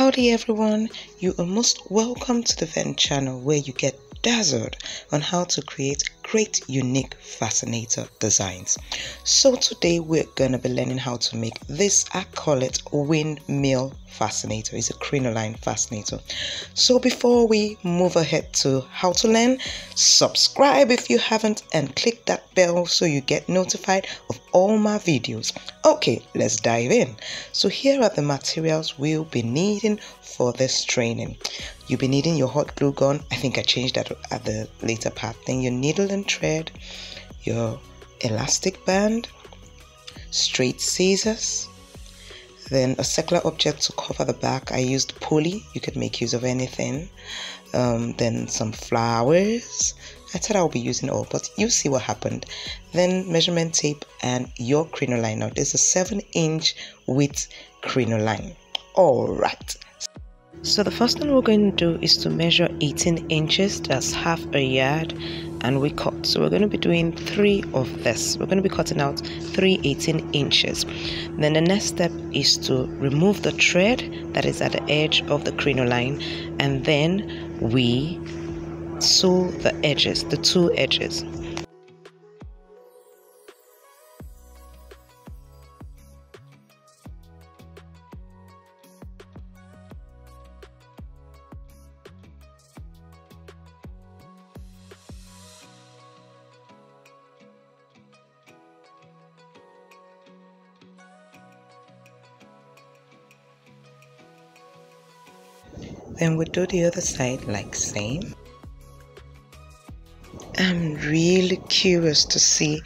Howdy everyone, you are most welcome to the Vent channel where you get dazzled on how to create great unique fascinator designs. So today we're going to be learning how to make this, I call it windmill fascinator. It's a crinoline fascinator. So before we move ahead to how to learn, subscribe if you haven't and click that bell so you get notified of all my videos. Okay, let's dive in. So here are the materials we'll be needing for this training. You'll be needing your hot glue gun. I think I changed that at the later part. Then your needle and thread, your elastic band, straight scissors, then a circular object to cover the back. I used poly. You could make use of anything. Then some flowers. I thought I'll be using all, but you see what happened. Then measurement tape and your crinoline. Now this is a 7-inch width crinoline. All right. So the first thing we're going to do is to measure 18 inches, that's half a yard, and we cut. So we're going to be doing 3 of this. We're going to be cutting out 3 18 inches. Then the next step is to remove the thread that is at the edge of the crinoline, and then we sew the edges, the 2 edges. Then we do the other side like same. I'm really curious to see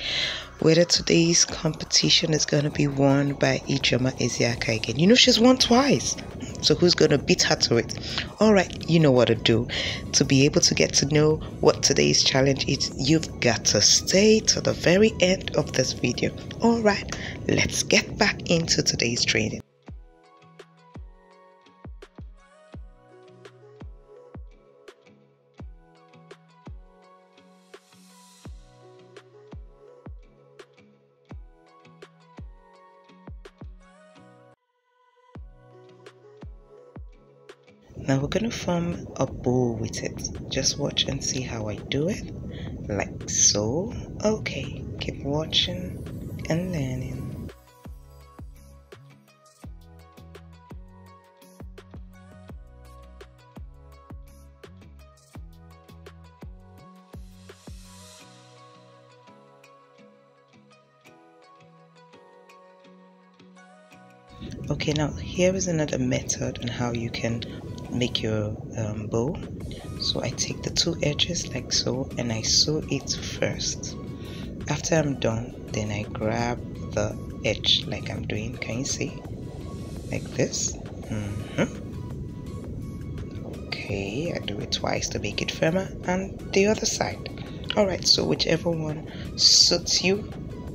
whether today's competition is going to be won by Ijoma Eziaka again. You know, she's won twice. So who's going to beat her to it? Alright, you know what to do. To be able to get to know what today's challenge is, you've got to stay to the very end of this video. Alright, let's get back into today's training. Now we're going to form a bow with it. Just watch and see how I do it. Like so. Okay, keep watching and learning. Okay, now here is another method on how you can make your bow. So I take the 2 edges like so and I sew it first. After I'm done, then I grab the edge like I'm doing. Can you see? Like this. Okay, I do it twice to make it firmer, and the other side. Alright, so whichever one suits you,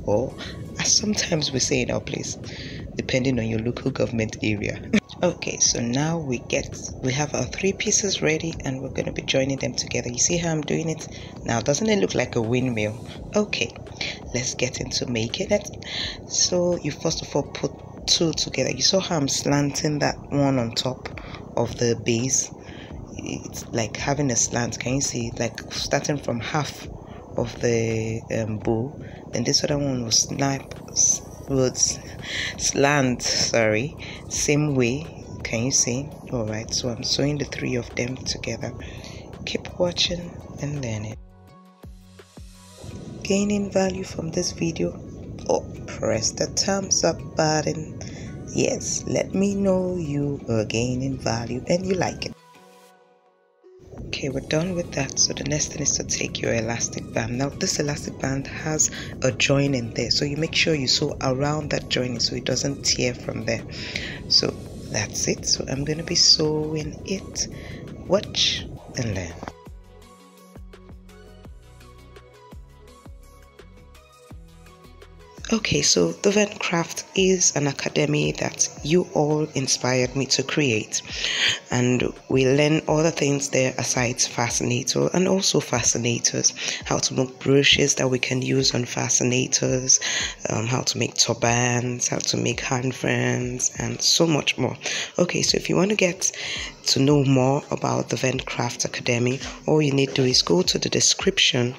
or as sometimes we say in our place, depending on your local government area. Okay, so now we have our 3 pieces ready and we're going to be joining them together. You see how I'm doing it? Now, doesn't it look like a windmill? Okay, let's get into making it. So you first of all put 2 together. You saw how I'm slanting that one on top of the base? It's like having a slant. Can you see? Like starting from half of the bow, then this other one will slant, sorry, same way. Can you see? Alright, so I'm sewing the 3 of them together. Keep watching and learning. Gaining value from this video? Oh, press the thumbs up button. Yes, let me know you are gaining value and you like it. Okay, we're done with that. So the next thing is to take your elastic band. Now this elastic band has a joining there, so you make sure you sew around that joining so it doesn't tear from there. So that's it. So I'm going to be sewing it. Watch and learn. Okay, so the Ventcraft is an academy that you all inspired me to create, and we learn other things there aside Fascinator and also fascinators, how to make brooches that we can use on fascinators, how to make turbans, how to make hand ferns, and so much more. Okay, so if you want to get to know more about the Ventcraft Academy, all you need to do is go to the description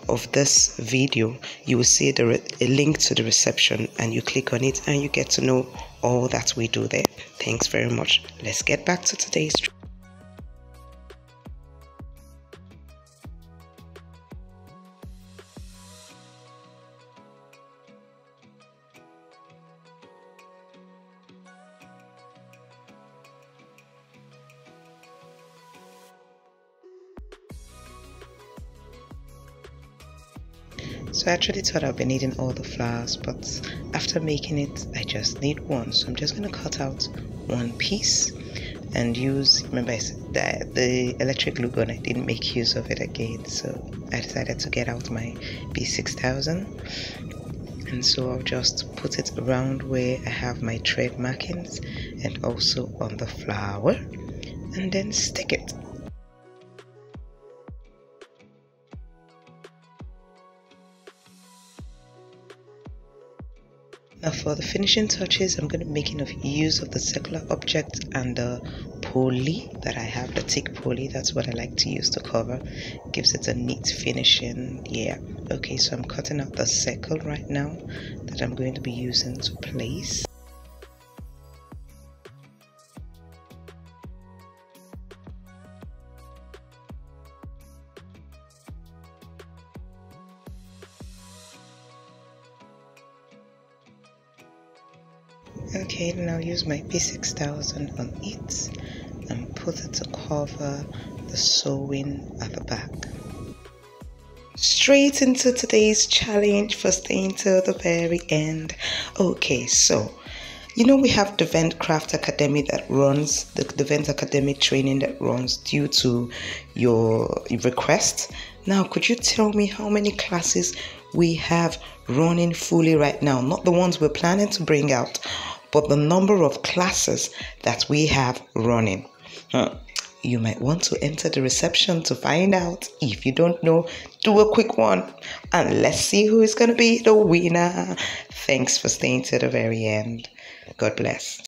of this video. You will see a link to the reception, and you click on it and you get to know all that we do there. Thanks very much. Let's get back to today's So I actually thought I'd be needing all the flowers, but after making it, I just need one. So I'm just going to cut out one piece and use, remember I said that the electric glue gun, I didn't make use of it again. So I decided to get out my B6000. And so I'll just put it around where I have my thread markings and also on the flower, and then stick it. Now for the finishing touches, I'm going to be making use of the circular object and the poly that I have, the thick poly. That's what I like to use to cover. Gives it a neat finishing. Yeah. Okay, so I'm cutting out the circle right now that I'm going to be using to place. Okay, now use my P6000 on it and put it to cover the sewing at the back. Straight into today's challenge for staying till the very end. Okay, so you know we have the Ventcraft Academy that runs, the Vent Academic training that runs due to your request. Now, could you tell me how many classes we have running fully right now? Not the ones we're planning to bring out, but the number of classes that we have running. You might want to enter the reception to find out. If you don't know, do a quick one and let's see who is going to be the winner. Thanks for staying to the very end. God bless.